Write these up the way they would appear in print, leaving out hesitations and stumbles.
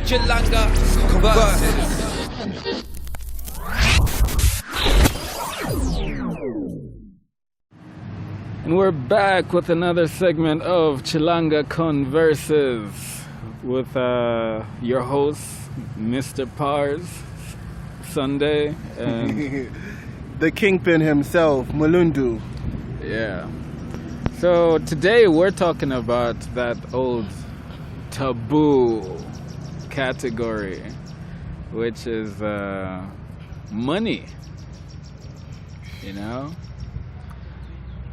Chilanga Conversing. And we're back with another segment of Chilanga Converses with your host, Mr. Pars, Sunday, and the kingpin himself, Mulundu. Yeah. So today we're talking about that old taboo category, which is money. You know?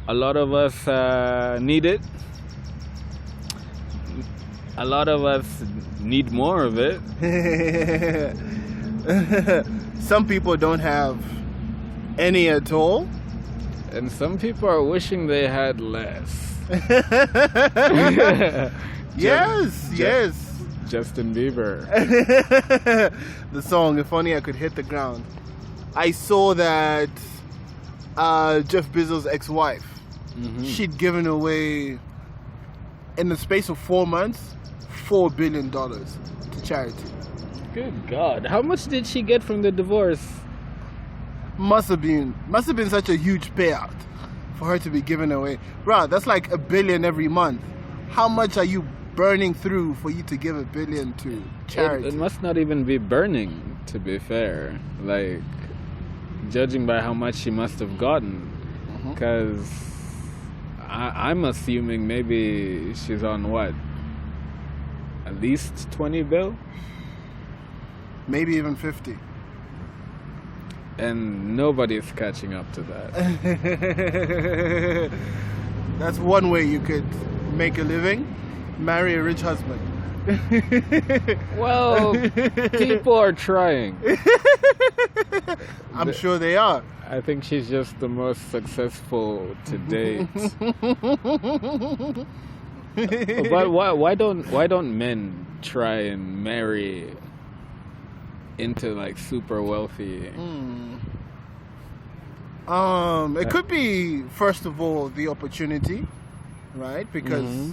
A lot of us need it. A lot of us need more of it. Some people don't have any at all. And some people are wishing they had less. Yes. Justin Bieber. The song, if only I could hit the ground. I saw that Jeff Bezos' ex-wife, she'd given away, in the space of 4 months, $4 billion to charity. Good God. How much did she get from the divorce? Must have been such a huge payout for her to be given away. Bro, that's like $1 billion every month. How much are you burning through for you to give $1 billion to charity? It must not even be burning, to be fair. Like, judging by how much she must have gotten. Because I'm assuming maybe she's on what? At least 20 bill? Maybe even 50. And nobody's catching up to that. That's one way you could make a living. Marry a rich husband. Well, people are trying. I'm sure they are. I think she's just the most successful to date. But why don't men try and marry into like super wealthy? It could be, first of all, the opportunity, right? Because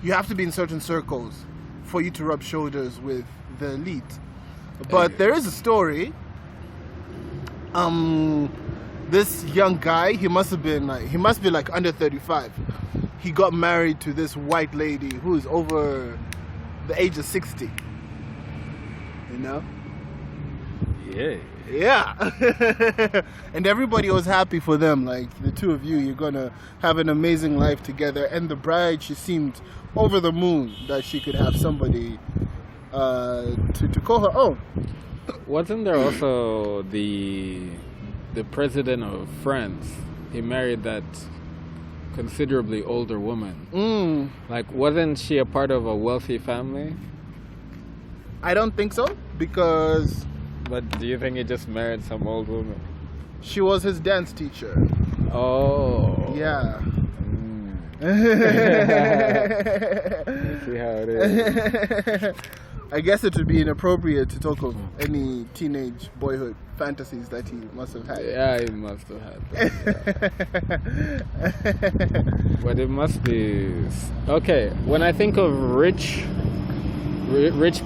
you have to be in certain circles for you to rub shoulders with the elite. But there is a story. This young guy, he must be like under 35. He got married to this white lady who is over the age of 60. You know? Yeah. And everybody was happy for them. Like, the two of you, you're gonna have an amazing life together. And the bride, she seemed over the moon that she could have somebody to call her own. Wasn't there also the president of France? He married that considerably older woman. Like, wasn't she a part of a wealthy family? I don't think so, because... But do you think he just married some old woman? She was his dance teacher. Oh. Yeah. I see how it is. I guess it would be inappropriate to talk of any teenage boyhood fantasies that he must have had. Yeah, he must have had them. But it must be... Okay, when I think of rich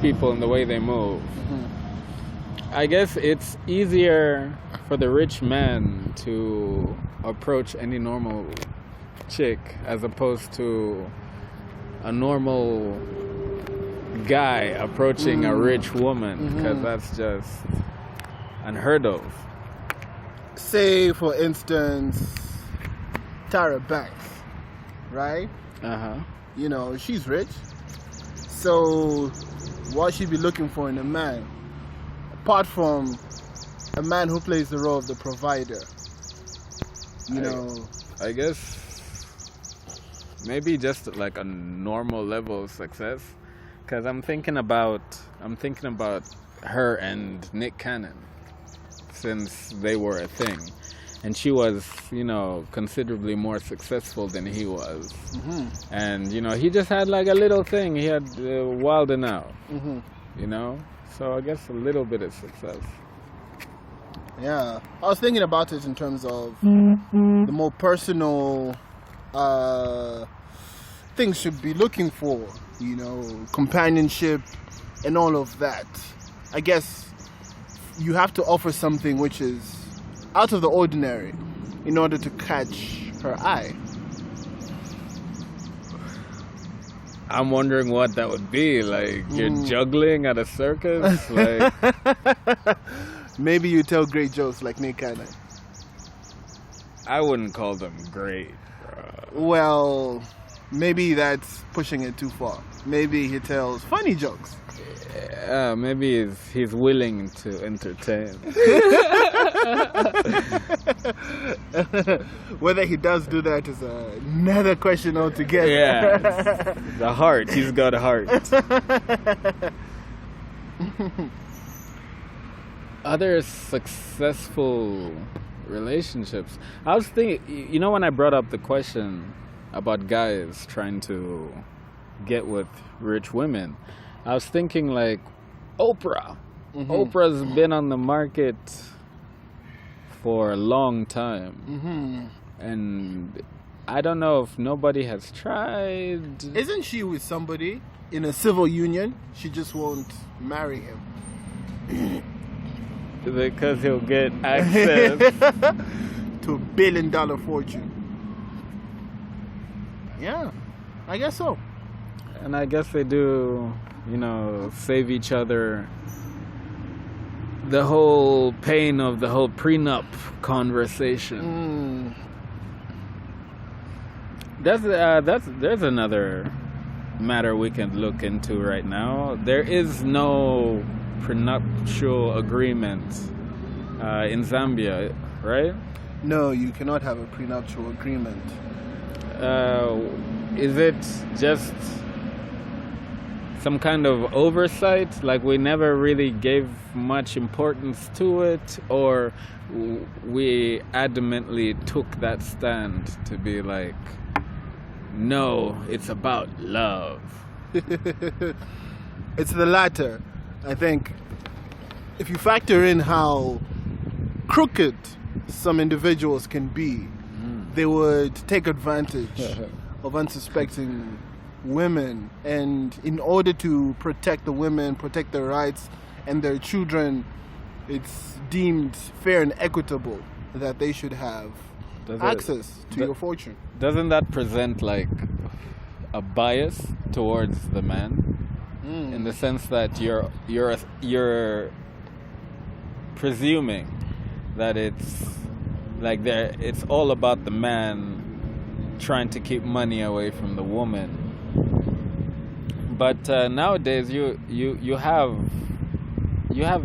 people and the way they move, I guess it's easier for the rich man to approach any normal chick as opposed to a normal guy approaching a rich woman, because that's just unheard of. Say, for instance, Tara Banks, right? You know, she's rich. So what she'd be looking for in a man, apart from a man who plays the role of the provider, you know, I guess maybe just like a normal level of success. Because I'm thinking about her and Nick Cannon, since they were a thing, and she was, you know, considerably more successful than he was, and you know, he just had like a little thing. He had Wild 'N Out, you know. So I guess a little bit of success. Yeah, I was thinking about it in terms of the more personal things should be looking for, you know, companionship, and all of that, I guess you have to offer something which is out of the ordinary in order to catch her eye. I'm wondering what that would be. Like, you're juggling at a circus? Like, maybe you tell great jokes like Nick Cannon. I wouldn't call them great, bro. Well, maybe that's pushing it too far. Maybe he tells funny jokes. Maybe he's willing to entertain. Whether he does do that is another question altogether. Yeah, the heart. He's got a heart. Other successful relationships. I was thinking, you know, when I brought up the question about guys trying to get with rich women, I was thinking like Oprah. Oprah's been on the market for a long time. And I don't know if nobody has tried. Isn't she with somebody in a civil union? She just won't marry him. Because he'll get access to $1 billion fortune. Yeah, I guess so. And I guess they do, you know, save each other the whole pain of the whole prenup conversation. There's another matter we can look into right now. There is no prenuptial agreement in Zambia, right? No, you cannot have a prenuptial agreement. Is it just some kind of oversight, like we never really gave much importance to it, or we adamantly took that stand to be like, no, it's about love? It's the latter. I think if you factor in how crooked some individuals can be, they would take advantage of unsuspecting women, and in order to protect the women, protect their rights and their children, it's deemed fair and equitable that they should have access to your fortune. Doesn't that present like a bias towards the man, in the sense that you're presuming that it's like it's all about the man trying to keep money away from the woman? But nowadays you have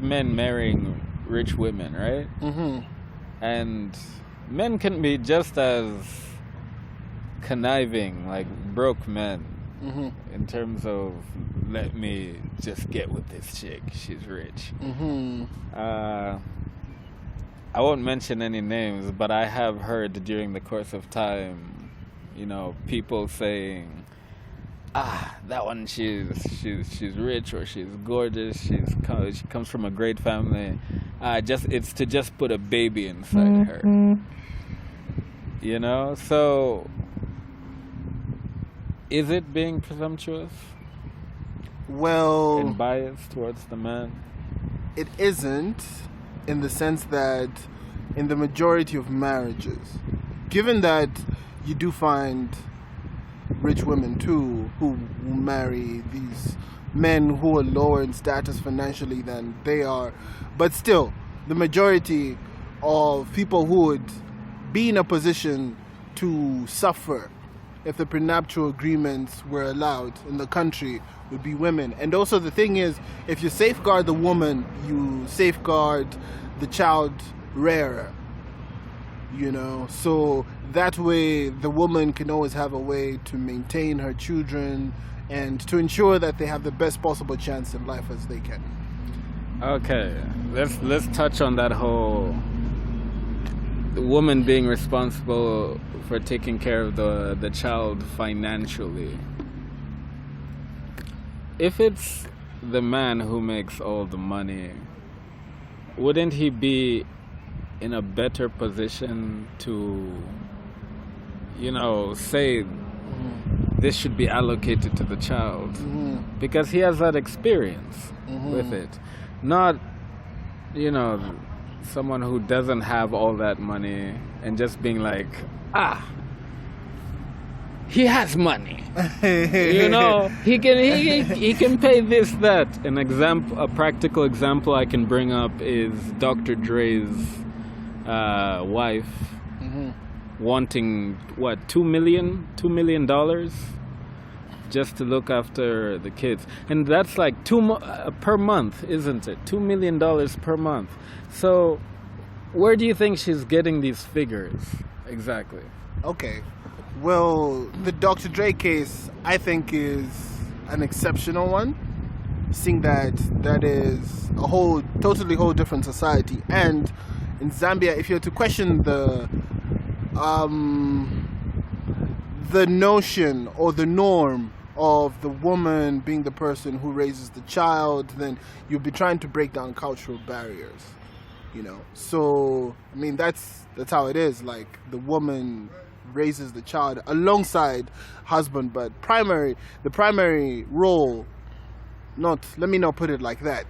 men marrying rich women, right? And men can be just as conniving, like broke men, in terms of, let me just get with this chick, she's rich. I won't mention any names, but I have heard during the course of time, you know, people saying, that one, she's rich, or she's gorgeous, she comes from a great family. It's to just put a baby inside her. You know, so is it being presumptuous? Well, and biased towards the man? It isn't, in the sense that in the majority of marriages, given that you do find rich women too who marry these men who are lower in status financially than they are, but still the majority of people who would be in a position to suffer if the prenuptial agreements were allowed in the country would be women. And also the thing is, if you safeguard the woman, you safeguard the child rarer, you know, so that way the woman can always have a way to maintain her children and to ensure that they have the best possible chance in life as they can. Okay, let's touch on that whole the woman being responsible for taking care of the child financially. If it's the man who makes all the money, wouldn't he be in a better position to, you know, say this should be allocated to the child because he has that experience with it. Not, someone who doesn't have all that money and just being like, he has money. He can pay this, that. A practical example I can bring up is Dr. Dre's wife wanting $2 million just to look after the kids, and that's like per month, isn't it? $2 million per month. So where do you think she's getting these figures exactly? Okay, well, the Dr. Dre case I think is an exceptional one, seeing that is a totally whole different society. And in Zambia, if you're to question the notion or the norm of the woman being the person who raises the child, then you'll be trying to break down cultural barriers, So, I mean, that's how it is. Like, the woman raises the child alongside husband, but the primary role, let me not put it like that,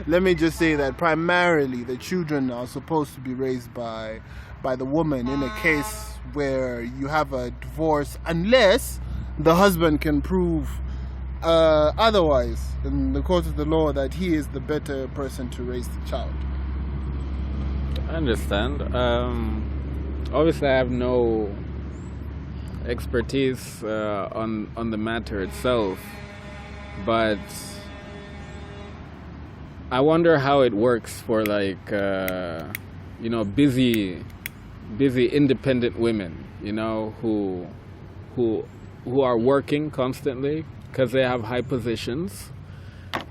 Let me just say that primarily the children are supposed to be raised by the woman in a case where you have a divorce, unless the husband can prove otherwise in the court of the law that he is the better person to raise the child. I understand. Obviously, I have no expertise on the matter itself, but I wonder how it works for busy independent women, who are working constantly because they have high positions.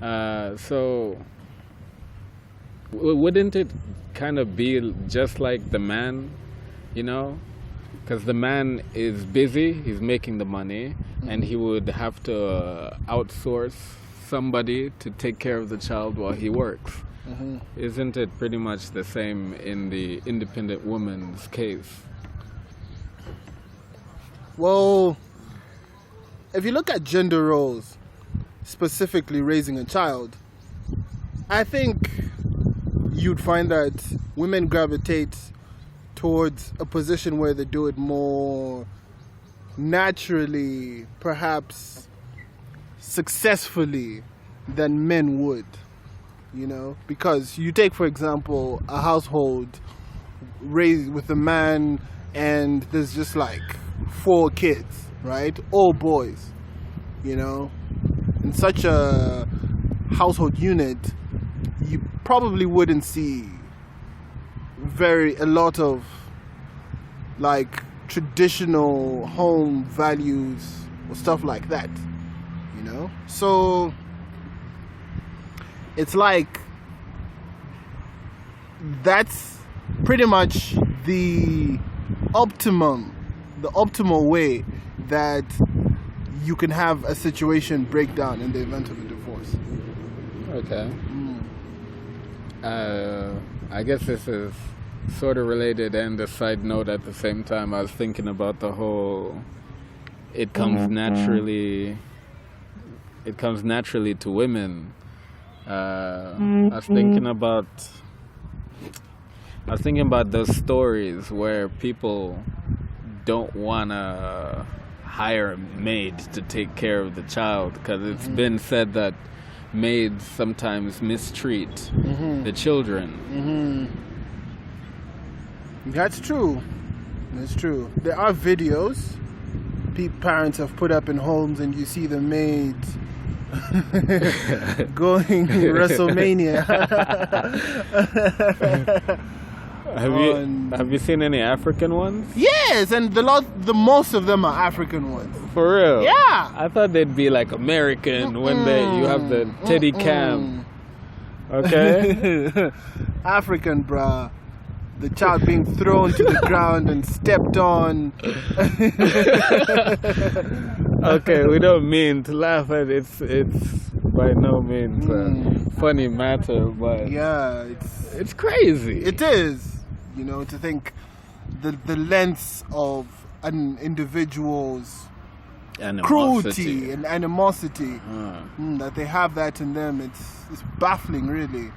So wouldn't it kind of be just like the man, because the man is busy, he's making the money, and he would have to outsource somebody to take care of the child while he works. Isn't it pretty much the same in the independent woman's case? Well, if you look at gender roles, specifically raising a child, I think you'd find that women gravitate towards a position where they do it more naturally, perhaps successfully, than men would. Because you take, for example, a household raised with a man and there's just like 4 kids, right? All boys, In such a household unit, you probably wouldn't see a lot of like traditional home values or stuff like that, So it's like that's pretty much the optimal way that you can have a situation break down in the event of a divorce. Okay. I guess this is sort of related and a side note at the same time. I was thinking about the whole it comes naturally to women. I was thinking about those stories where people don't want to hire a maid to take care of the child because it's been said that maids sometimes mistreat the children. That's true. There are videos parents have put up in homes, and you see the maids going WrestleMania. Have you seen any African ones? Yes, and the most of them are African ones. For real? Yeah. I thought they'd be like American when you have the Teddy Cam. Okay. African, bruh. The child being thrown to the ground and stepped on. Okay, we don't mean to laugh at it. It's by no means a funny matter, but yeah, it's crazy. It is, to think the lengths of an individual's Animosity. cruelty and animosity that they have that in them. It's baffling, really.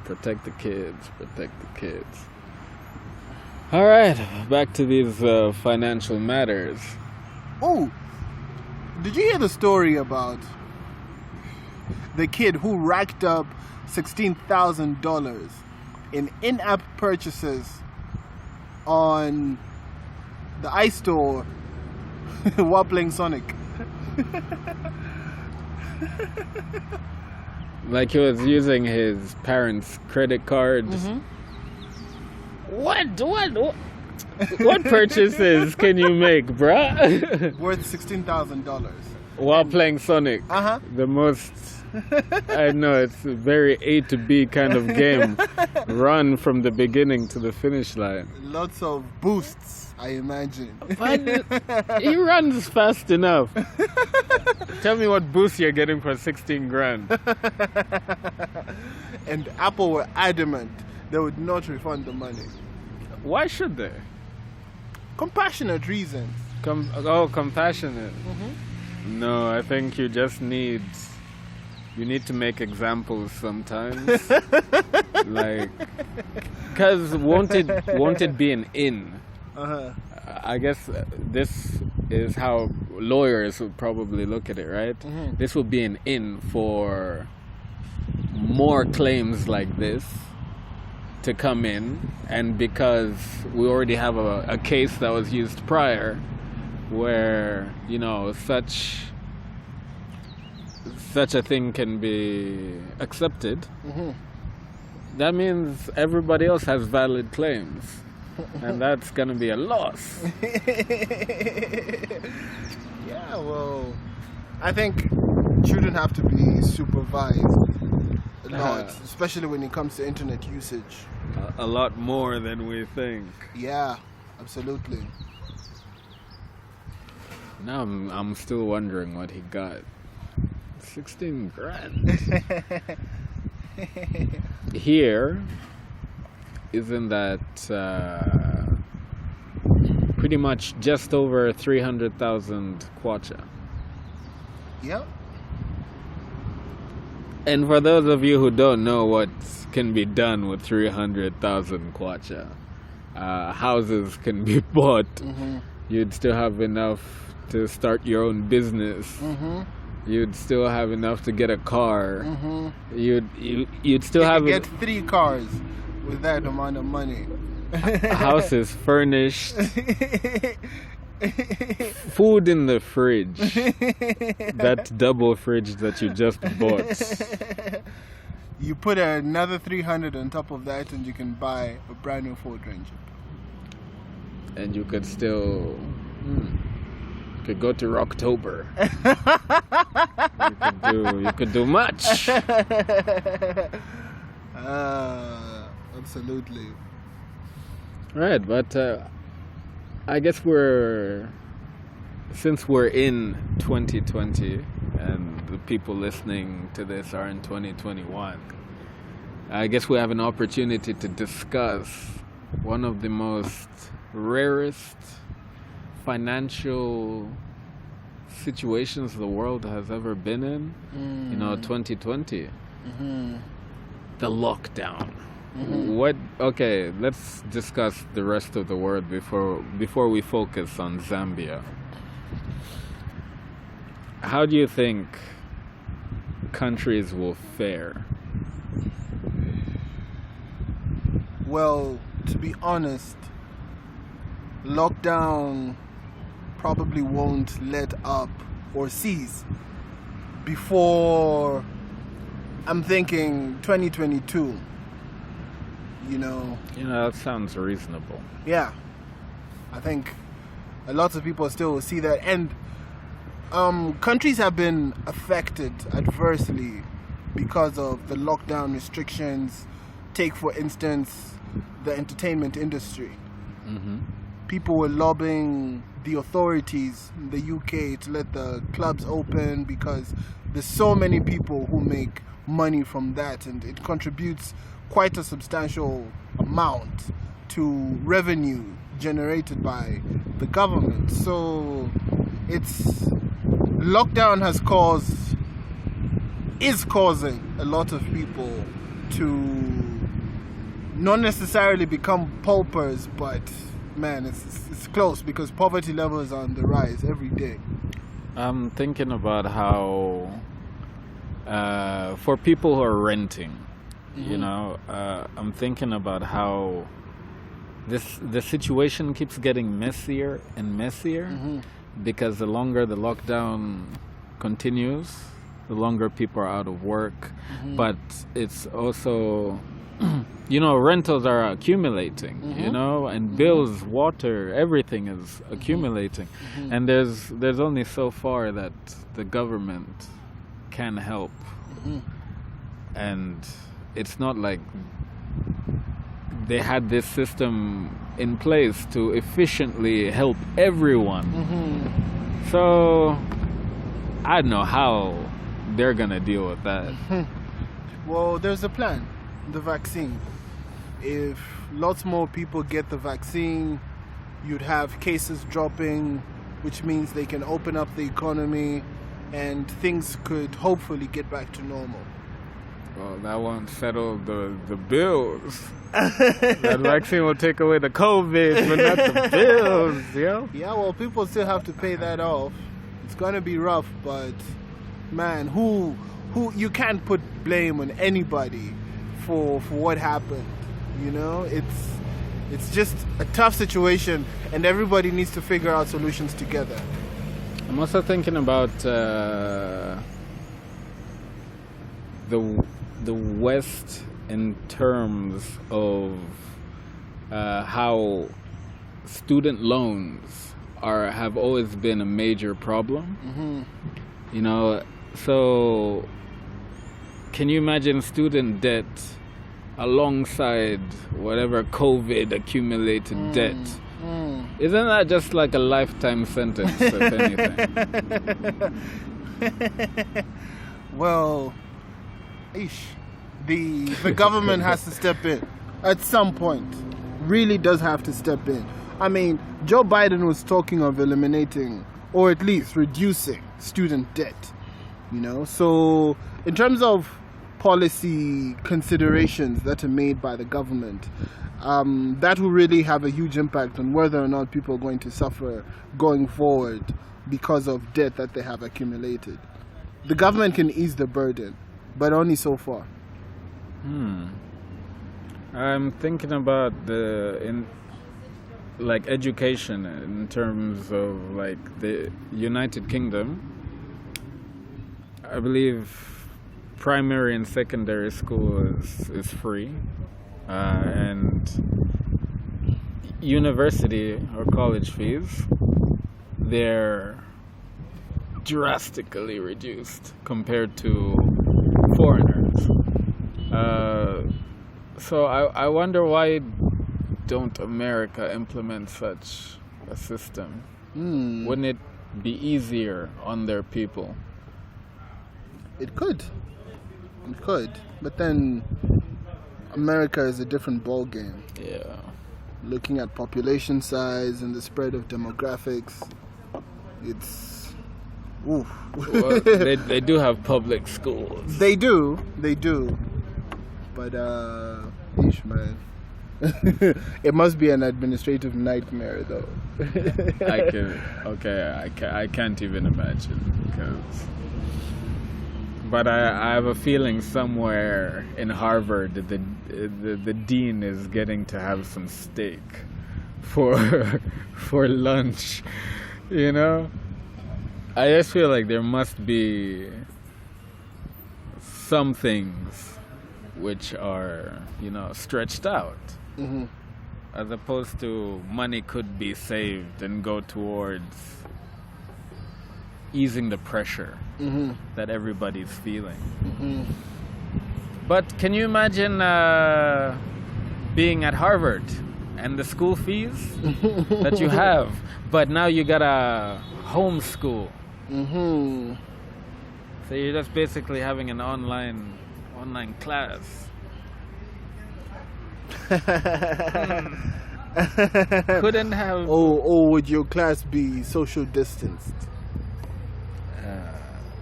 Protect the kids. All right, back to these financial matters. Oh, did you hear the story about the kid who racked up $16,000 in-app purchases on the iStore while playing Sonic? Like he was using his parents' credit card. What purchases can you make, bruh? Worth $16,000. While playing Sonic. The most, I know, it's a very A to B kind of game. Run from the beginning to the finish line. Lots of boosts, I imagine. But he runs fast enough. Tell me what boost you're getting for 16 grand. And Apple were adamant they would not refund the money. Why should they? Compassionate reasons. Compassionate. No, I think you just need to make examples sometimes. Like, because won't it be an in? I guess this is how lawyers would probably look at it, right? This would be an in for more claims like this to come in, and because we already have a case that was used prior where, you know, such a thing can be accepted, that means everybody else has valid claims, and that's gonna be a loss. Yeah, well, I think children have to be supervised a lot, especially when it comes to internet usage. A lot more than we think. Yeah, absolutely. Now I'm still wondering what he got. 16 grand. Here, isn't that pretty much just over 300,000 kwacha? Yep. And for those of you who don't know what can be done with 300,000 kwacha, houses can be bought. You'd still have enough to start your own business. You'd still have enough to get a car. You'd still have get 3 cars with that amount of money. House is furnished. Food in the fridge. That double fridge that you just bought. You put another 300 on top of that and you can buy a brand new Ford Ranger. And you could still could go to Rocktober. You could do much. Absolutely. Right, but I guess since we're in 2020 and the people listening to this are in 2021, I guess we have an opportunity to discuss one of the most rarest financial situations the world has ever been in. 2020. The lockdown. Okay, let's discuss the rest of the world before we focus on Zambia. How do you think countries will fare? Well, to be honest, lockdown probably won't let up or cease before, I'm thinking, 2022. That sounds reasonable. Yeah, I think a lot of people still will see that, and countries have been affected adversely because of the lockdown restrictions. Take, for instance, the entertainment industry. People were lobbying the authorities in the UK to let the clubs open because there's so many people who make money from that, and it contributes quite a substantial amount to revenue generated by the government. So lockdown is causing a lot of people to not necessarily become paupers, but man, it's close, because poverty levels are on the rise every day. I'm thinking about how for people who are renting, I'm thinking about how the situation keeps getting messier and messier, because the longer the lockdown continues, the longer people are out of work. But it's also, rentals are accumulating, and bills, water, everything is accumulating. And there's only so far that the government can help. And it's not like they had this system in place to efficiently help everyone. So I don't know how they're gonna deal with that. Well, there's a plan, the vaccine. If lots more people get the vaccine, you'd have cases dropping, which means they can open up the economy and things could hopefully get back to normal. Well, that won't settle the bills. That vaccine will take away the COVID, but not the bills, Yeah, well, people still have to pay that off. It's gonna be rough, but man, who you can't put blame on anybody for what happened. It's just a tough situation, and everybody needs to figure out solutions together. I'm also thinking about the West in terms of how student loans have always been a major problem. So can you imagine student debt alongside whatever COVID accumulated debt? Isn't that just like a lifetime sentence, if anything? Well, the government has to step in at some point. Really does have to step in. I mean, Joe Biden was talking of eliminating, or at least reducing, student debt. So in terms of policy considerations that are made by the government, that will really have a huge impact on whether or not people are going to suffer going forward because of debt that they have accumulated. The government can ease the burden, but only so far. I'm thinking about education in terms of like the United Kingdom. I believe primary and secondary school is free, and university or college fees, they're drastically reduced compared to foreigners. So I wonder, why don't America implement such a system? Wouldn't it be easier on their people? It could, but then America is a different ball game. Yeah. Looking at population size and the spread of demographics, it's oof. Well, they do have public schools. They do, but man, it must be an administrative nightmare, though. I can't even imagine, but I have a feeling somewhere in Harvard the dean is getting to have some steak for lunch. I just feel like there must be some things which are stretched out, as opposed to money could be saved and go towards easing the pressure that everybody's feeling. But can you imagine being at Harvard and the school fees that you have, but now you gotta homeschool? So you're just basically having an online class. couldn't have. Or would your class be social distanced?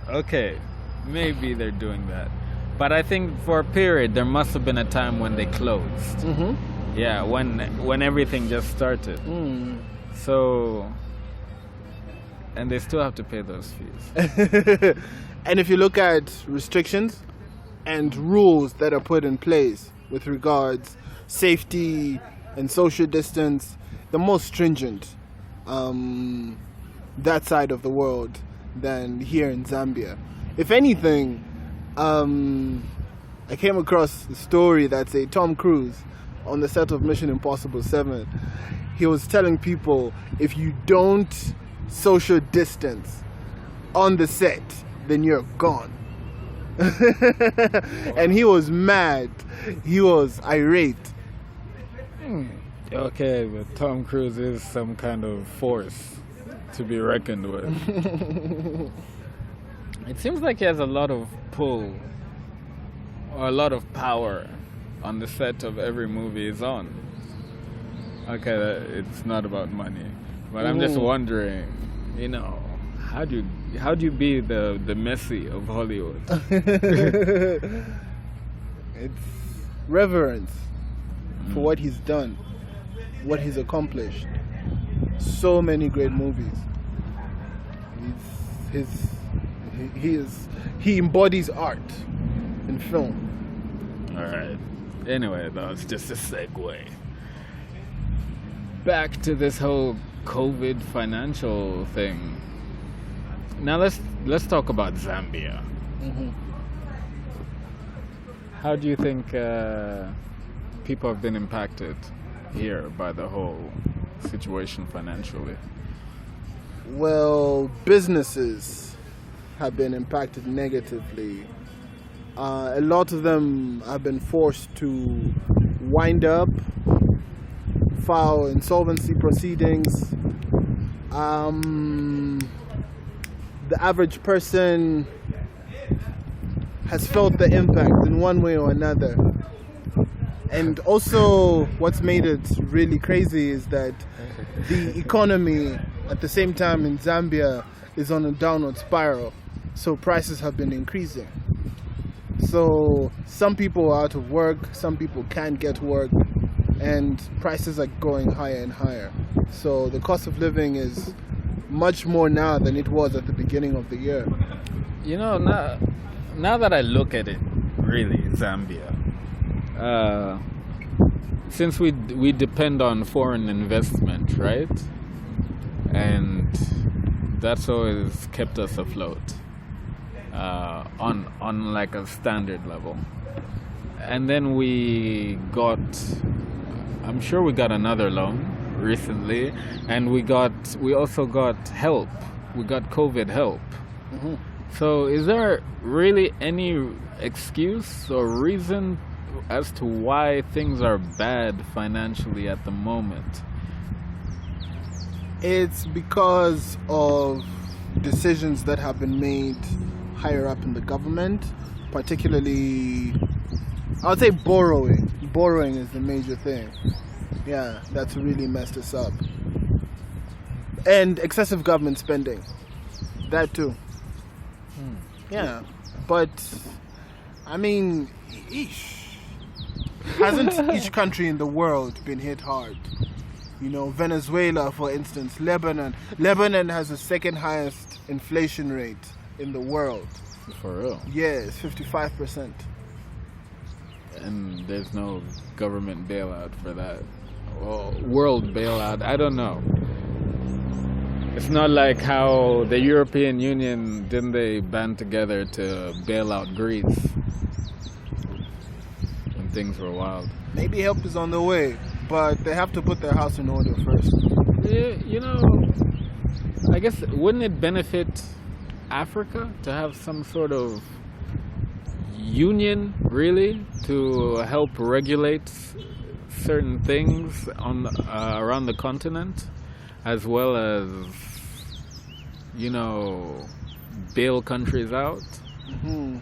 Okay, maybe they're doing that. But I think for a period, there must have been a time when they closed. Mm-hmm. Yeah, when everything just started. Mm. So, and they still have to pay those fees. And if you look at restrictions and rules that are put in place with regards safety and social distance, the most stringent that side of the world than here in Zambia. If anything, I came across a story that say Tom Cruise on the set of Mission Impossible 7, he was telling people, if you don't social distance on the set, then you're gone. And he was mad. He was irate. Okay, but Tom Cruise is some kind of force to be reckoned with. It seems like he has a lot of pull or a lot of power on the set of every movie he's on. Okay, it's not about money, but I'm just wondering, you know, how do you be the Messi of Hollywood? It's reverence for what he's done, what he's accomplished. So many great movies. He embodies art in film. All right. Anyway, that was just a segue. Back to this whole COVID financial thing. Now let's talk about Zambia. Mm-hmm. How do you think people have been impacted here by the whole situation financially? Well, businesses have been impacted negatively. A lot of them have been forced to wind up, file insolvency proceedings. The average person has felt the impact in one way or another. And also, what's made it really crazy is that the economy at the same time in Zambia is on a downward spiral. So prices have been increasing. So some people are out of work, some people can't get work, and prices are going higher and higher. So the cost of living is much more now than it was at the beginning of the year. You know, now that I look at it, really, Zambia, since we depend on foreign investment, right? And that's always kept us afloat on like a standard level. And then I'm sure we got another loan recently, and we also got help. We got COVID help. Mm-hmm. So is there really any excuse or reason as to why things are bad financially at the moment? It's because of decisions that have been made higher up in the government, particularly, I would say borrowing. Borrowing is the major thing. Yeah, that's really messed us up. And excessive government spending. That too. Yeah, but I mean, hasn't each country in the world been hit hard? You know, Venezuela, for instance, Lebanon has the second highest inflation rate in the world. For real? Yes, 55%. And there's no government bailout for that. Well, world bailout, I don't know. It's not like how the European Union, didn't they band together to bail out Greece when things were wild? Maybe help is on the way, but they have to put their house in order first. Yeah, you know, I guess, wouldn't it benefit Africa to have some sort of union, really, to help regulate certain things around the continent, as well as, you know, bail countries out? Mm-hmm.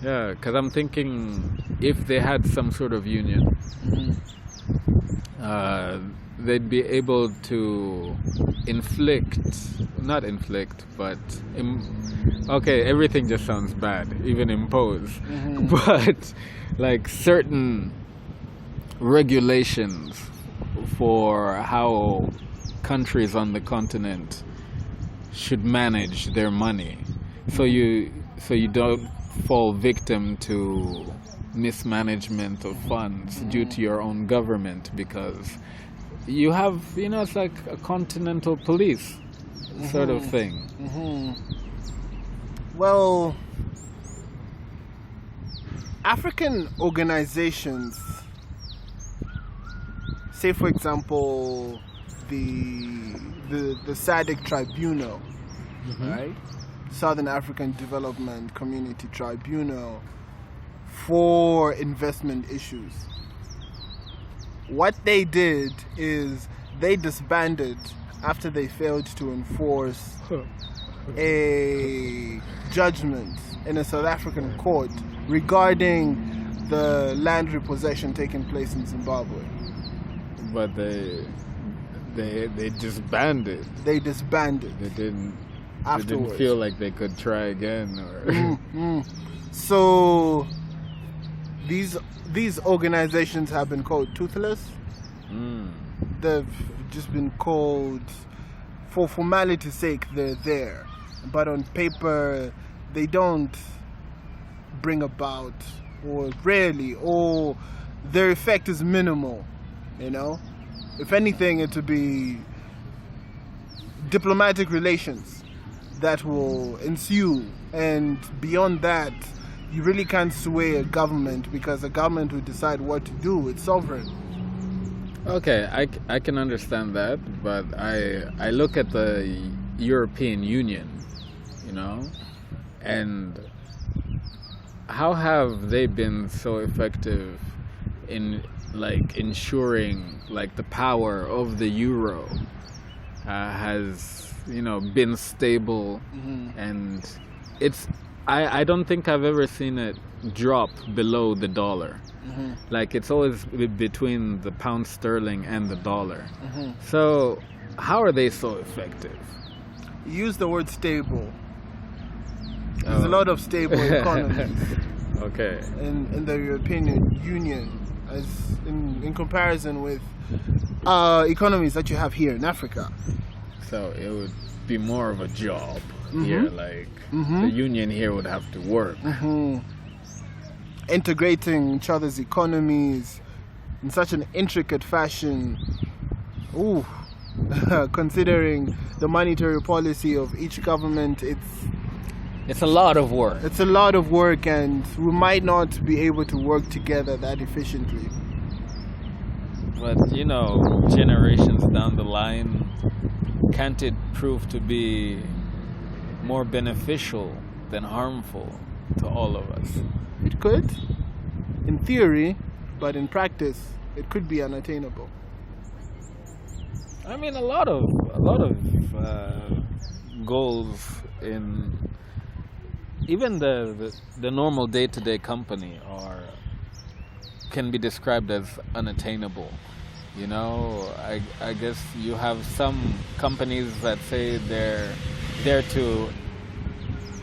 Yeah, because I'm thinking if they had some sort of union, they'd be able to not inflict, but okay, everything just sounds bad, even impose, but like certain regulations for how countries on the continent should manage their money, so you don't fall victim to mismanagement of funds due to your own government, because you have, it's like a continental police sort of thing. Well, African organizations, say for example the SADC Tribunal, right? Southern African Development Community Tribunal for investment issues. What they did is they disbanded after they failed to enforce a judgment in a South African court regarding the land repossession taking place in Zimbabwe. But they disbanded. They disbanded. They didn't Afterwards. They didn't feel like they could try again, or So these organizations have been called toothless. They've just been called, for formality's sake, they're there, but on paper they don't bring about, or rarely, or their effect is minimal. If anything, it would be diplomatic relations that will ensue, and beyond that, you really can't sway a government, because a government will decide what to do. It's sovereign. Okay, I can understand that, but I look at the European Union, and how have they been so effective in ensuring the power of the euro has been stable, and I don't think I've ever seen it drop below the dollar. It's always between the pound sterling and the dollar. So how are they so effective? Use the word stable. There's a lot of stable economies. Okay. In the European Union, as in comparison with economies that you have here in Africa. So it would be more of a job here, the union here would have to work. Integrating each other's economies in such an intricate fashion. Considering the monetary policy of each government, it's a lot of work. It's a lot of work, and we might not be able to work together that efficiently. But generations down the line, can't it prove to be more beneficial than harmful to all of us? It could, in theory, but in practice, it could be unattainable. I mean, a lot of goals in even the normal day-to-day company can be described as unattainable. I guess you have some companies that say they're there to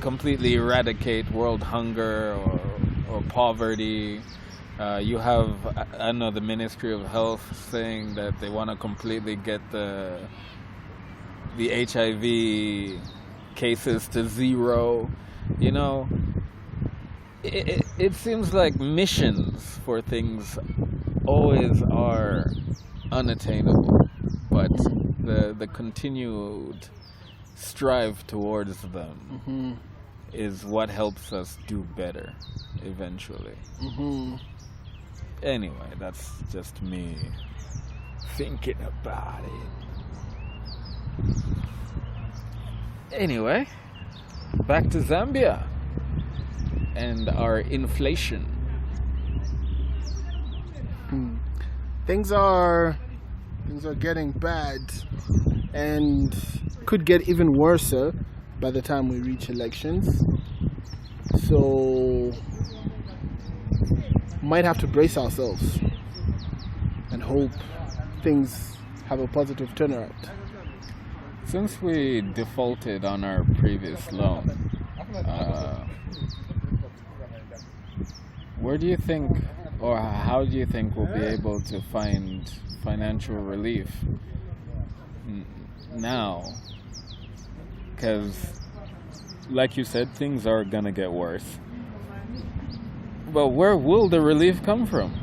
completely eradicate world hunger or poverty. You have, the Ministry of Health saying that they want to completely get the HIV cases to zero. It seems like missions for things always are unattainable, but the continued strive towards them is what helps us do better eventually. Anyway, that's just me thinking about it. Anyway, back to Zambia and our inflation. Things are getting bad, and could get even worse by the time we reach elections. So might have to brace ourselves and hope things have a positive turnaround. Since we defaulted on our previous loan, where do you think, or how do you think we'll be able to find financial relief now? Because, like you said, things are gonna get worse. But where will the relief come from?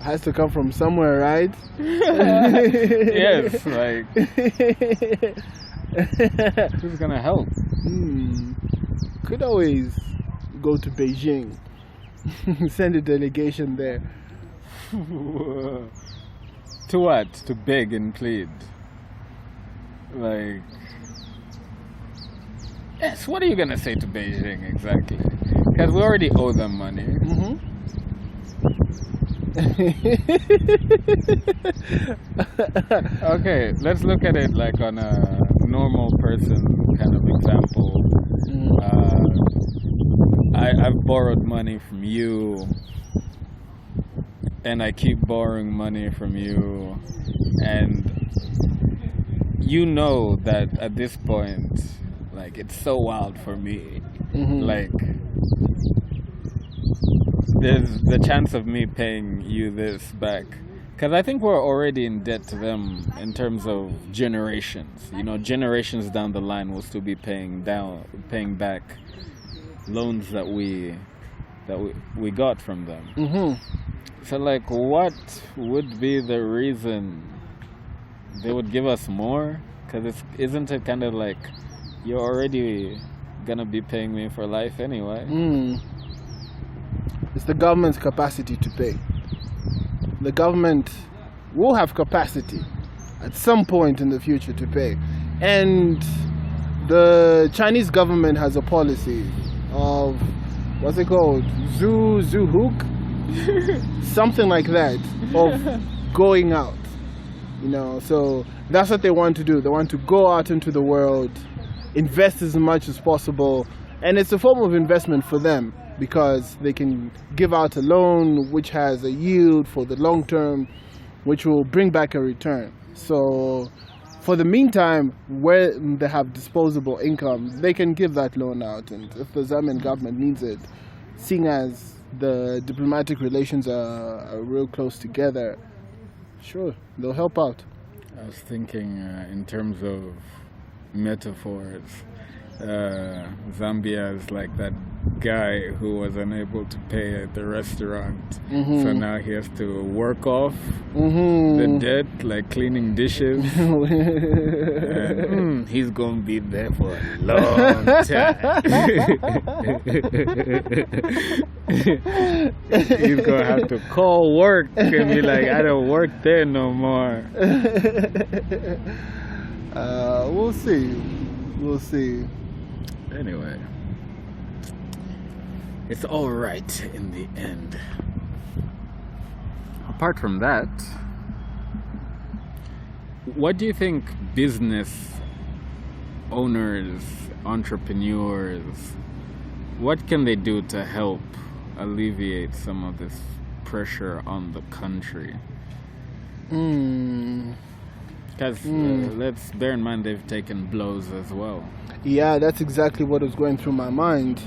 Has to come from somewhere, right? Yes, like who's gonna help? Could always go to Beijing, send a delegation there. To what? To beg and plead? Like, yes, what are you gonna say to Beijing exactly? Because we already owe them money. Okay, let's look at it like on a normal person kind of example. I've borrowed money from you, and I keep borrowing money from you, and you know that at this point, like, it's so wild for me. Like, there's the chance of me paying you this back, because I think we're already in debt to them in terms of generations. You know, generations down the line will still be paying back loans that we got from them. So, like, what would be the reason they would give us more? Because isn't it kind of like you're already gonna be paying me for life anyway? It's the government's capacity to pay. The government will have capacity at some point in the future to pay. And the Chinese government has a policy of, what's it called? Zuhuk? Something like that, of going out. You know, so that's what they want to do. They want to go out into the world, invest as much as possible, and it's a form of investment for them, because they can give out a loan which has a yield for the long term, which will bring back a return. So for the meantime, where they have disposable income, they can give that loan out. And if the Zambian government needs it, seeing as the diplomatic relations are real close together, sure, they'll help out. I was thinking in terms of metaphors. Zambia is like that guy who was unable to pay at the restaurant, so now he has to work off the debt, like cleaning dishes. And, he's gonna be there for a long time. He's gonna have to call work and be like, I don't work there no more. We'll see. Anyway, it's all right in the end. Apart from that, what do you think business owners, entrepreneurs, what can they do to help alleviate some of this pressure on the country? Because let's bear in mind they've taken blows as well. Yeah, that's exactly what was going through my mind.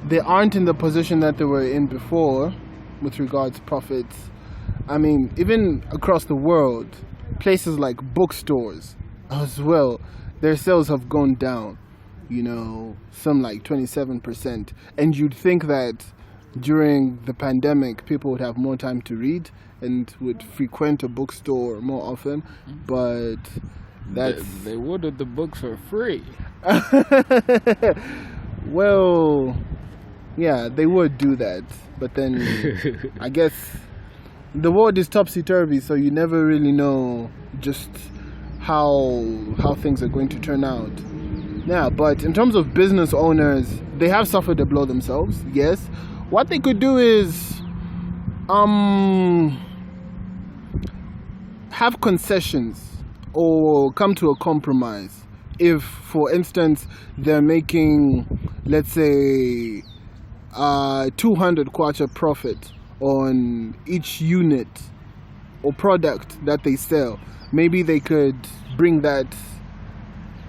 They aren't in the position that they were in before with regards to profits. I mean, even across the world, places like bookstores as well, their sales have gone down, you know, some like 27%. And you'd think that during the pandemic, people would have more time to read and would frequent a bookstore more often, but they would if the books are free. Well, yeah, they would do that, but then I guess the world is topsy-turvy, so you never really know just how things are going to turn out. Yeah, but in terms of business owners, they have suffered a blow themselves, yes. What they could do is have concessions or come to a compromise. If, for instance, they're making, let's say, 200 kwacha profit on each unit or product that they sell, maybe they could bring that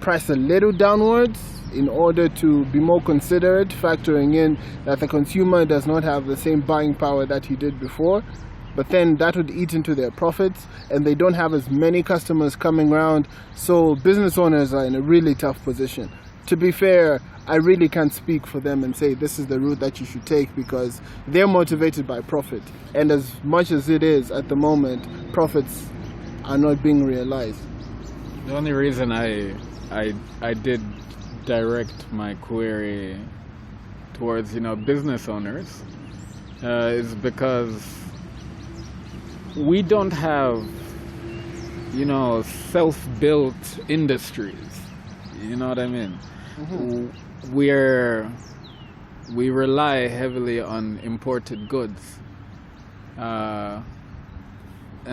price a little downwards in order to be more considerate, factoring in that the consumer does not have the same buying power that he did before. But then that would eat into their profits, and they don't have as many customers coming around. So business owners are in a really tough position. To be fair, I really can't speak for them and say this is the route that you should take, because they're motivated by profit. And as much as it is at the moment, profits are not being realized. The only reason I did direct my query towards business owners is because we don't have self-built industries. You know what I mean? Mm-hmm. We rely heavily on imported goods, and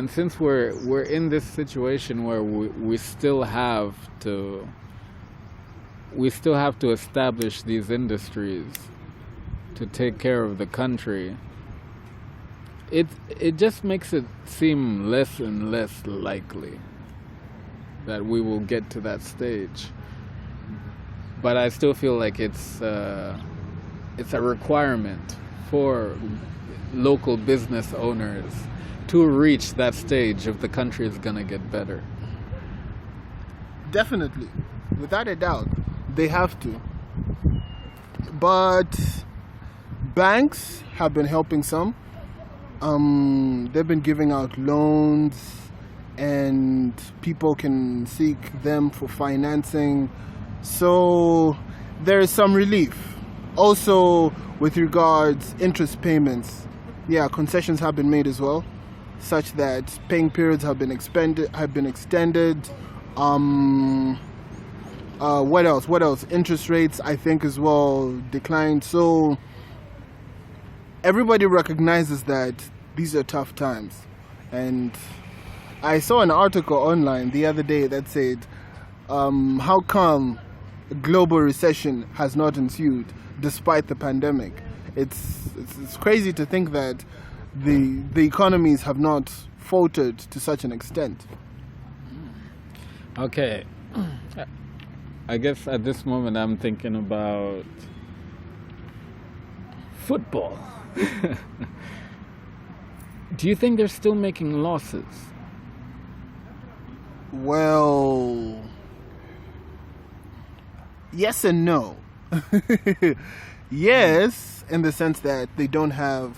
since we're in this situation where we still have to establish these industries to take care of the country, it just makes it seem less and less likely that we will get to that stage. But I still feel like it's a requirement for local business owners to reach that stage if the country is gonna get better. Definitely, without a doubt, they have to. But banks have been helping some. They've been giving out loans, and people can seek them for financing. So there is some relief. Also, with regards interest payments, concessions have been made as well, such that paying periods have been extended. What else? Interest rates, I think, as well declined. So everybody recognizes that these are tough times. And I saw an article online the other day that said, how come a global recession has not ensued despite the pandemic? It's crazy to think that the economies have not faltered to such an extent. Okay. I guess at this moment I'm thinking about football. Do you think they're still making losses? Well, yes and no. Yes, in the sense that they don't have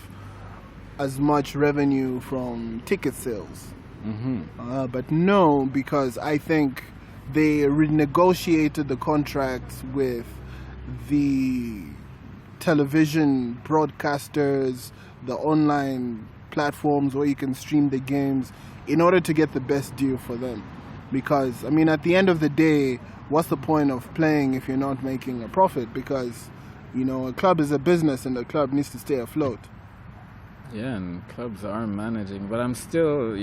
as much revenue from ticket sales. Mm-hmm. But no, because I think they renegotiated the contracts with the television broadcasters, the online platforms where you can stream the games, in order to get the best deal for them. Because, at the end of the day, what's the point of playing if you're not making a profit? Because, a club is a business and the club needs to stay afloat. Yeah, and clubs are managing, but I'm still,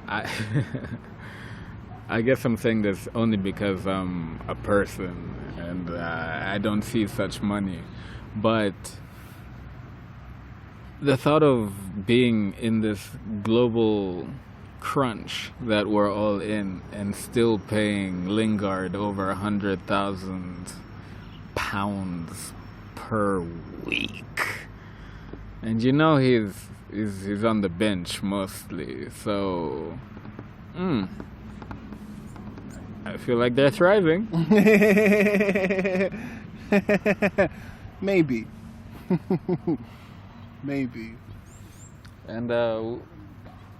I I guess I'm saying this only because I'm a person and I don't see such money. But the thought of being in this global crunch that we're all in and still paying Lingard over £100,000 per week, and he's on the bench mostly, so I feel like they're thriving. Maybe. Maybe. And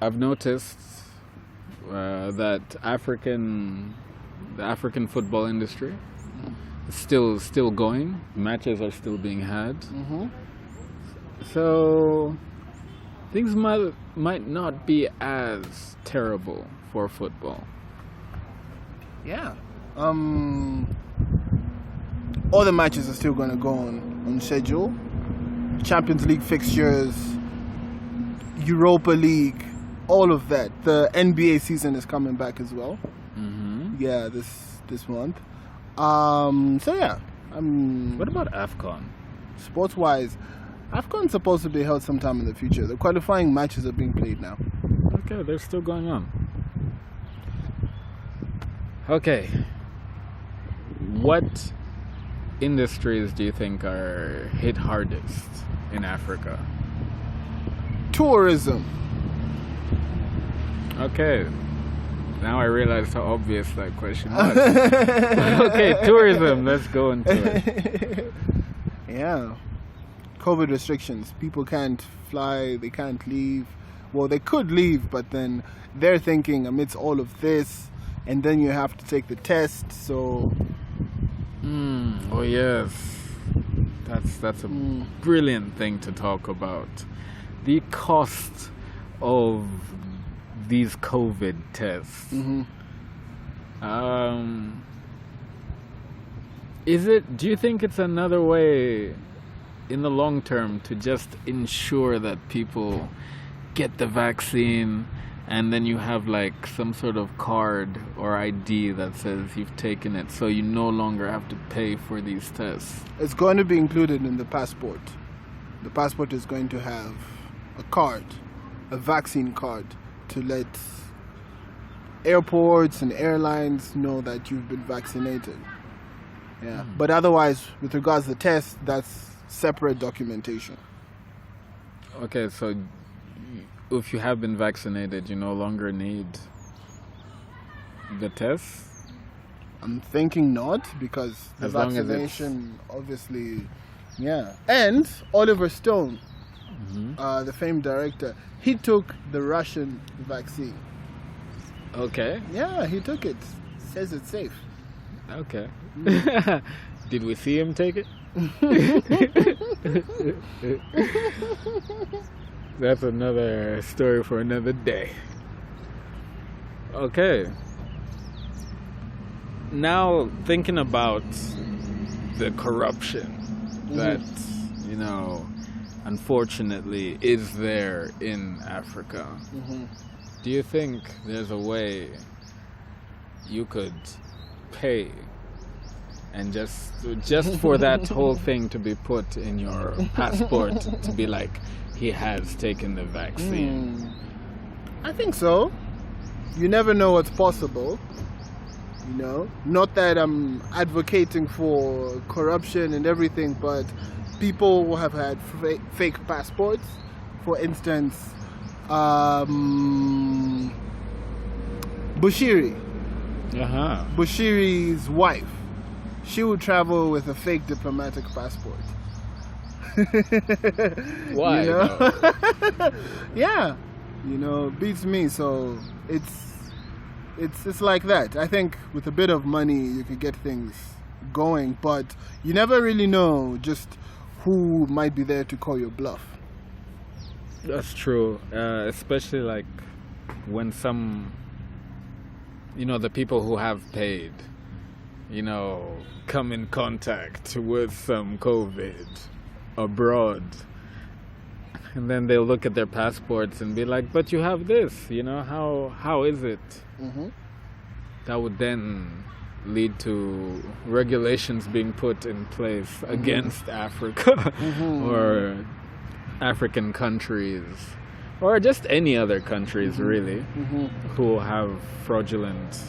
I've noticed that the African football industry is still going. Matches are still being had. Mm-hmm. So things might not be as terrible for football. Yeah. All the matches are still going to go on schedule. Champions League fixtures, Europa League, all of that. The NBA season is coming back as well. Mm-hmm. Yeah, this month. So yeah. What about AFCON? Sports-wise, AFCON's supposed to be held sometime in the future. The qualifying matches are being played now. Okay, they're still going on. Okay. What industries do you think are hit hardest in Africa? Tourism. Okay. Now I realize how obvious that question was. Okay, tourism. Let's go into it. Yeah. COVID restrictions. People can't fly. They can't leave. Well, they could leave, but then they're thinking amidst all of this, and then you have to take the test. So. Oh yes, that's a brilliant thing to talk about. The cost of these COVID tests. Do you think it's another way in the long term to just ensure that people get the vaccine, and then you have like some sort of card or ID that says you've taken it, so you no longer have to pay for these tests? It's going to be included in the passport. The passport is going to have a card, a vaccine card, to let airports and airlines know that you've been vaccinated. Yeah. But otherwise, with regards to the test, that's separate documentation. Okay, so if you have been vaccinated, you no longer need the test? I'm thinking not, because the vaccination, obviously, yeah. And Oliver Stone, the famed director, he took the Russian vaccine. Okay. Yeah, he took it. Says it's safe. Okay. Did we see him take it? That's another story for another day. Okay. Now, thinking about the corruption that, unfortunately is there in Africa, do you think there's a way you could pay and just for that whole thing to be put in your passport to be like, he has taken the vaccine? I think so. You never know what's possible. Not that I'm advocating for corruption and everything, but people have had fake passports. For instance, Bushiri. Bushiri's wife. She would travel with a fake diplomatic passport. Why? Yeah. Beats me. So it's like that. I think with a bit of money you could get things going, but you never really know just who might be there to call your bluff. That's true. Especially like when some, the people who have paid, come in contact with some COVID abroad, and then they'll look at their passports and be like, but you have this, how is it? That would then lead to regulations being put in place against Africa or African countries, or just any other countries really, who have fraudulent,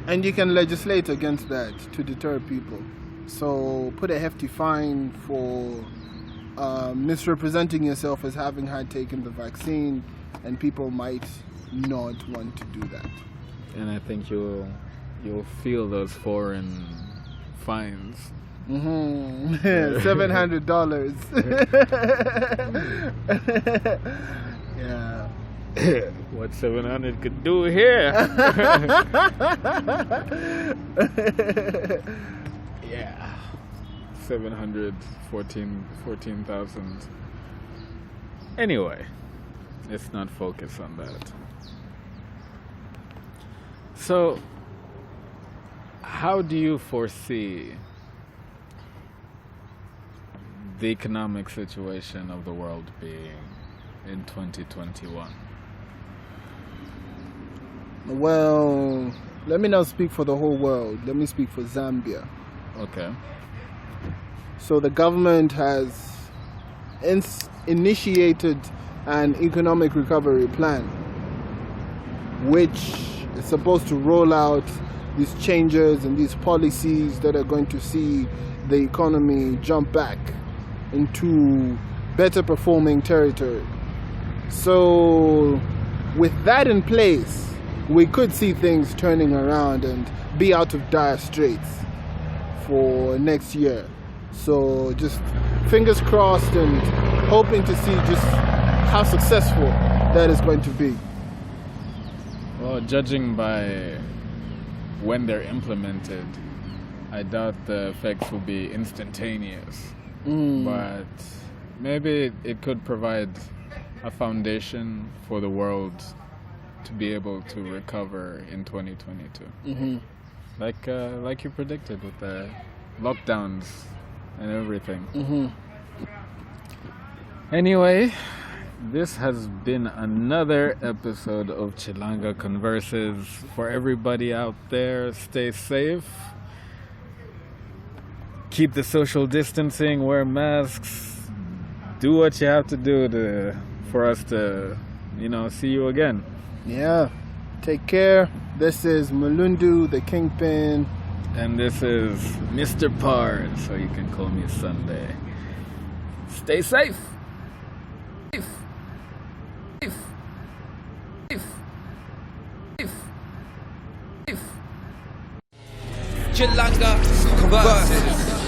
And you can legislate against that to deter people. So put a hefty fine for misrepresenting yourself as having had taken the vaccine, and people might not want to do that. And I think you'll feel those foreign fines. $700. Yeah. What 700 could do here? Yeah. 700, 14,000. Anyway, let's not focus on that. So, how do you foresee the economic situation of the world being in 2021? Well, let me not speak for the whole world. Let me speak for Zambia. Okay. So the government has initiated an economic recovery plan, which is supposed to roll out these changes and these policies that are going to see the economy jump back into better performing territory. So with that in place, we could see things turning around and be out of dire straits for next year. So just fingers crossed and hoping to see just how successful that is going to be. Well, judging by when they're implemented, I doubt the effects will be instantaneous. But maybe it could provide a foundation for the world to be able to recover in 2022. Like you predicted with the lockdowns and everything. Anyway, this has been another episode of Chilanga Converses. For everybody out there, stay safe. Keep the social distancing, wear masks, do what you have to do for us to, see you again. Yeah, take care. This is Mulundu, the Kingpin. And this is Mr. Pard, so you can call me Sunday. Stay safe. Chilanga Conversing.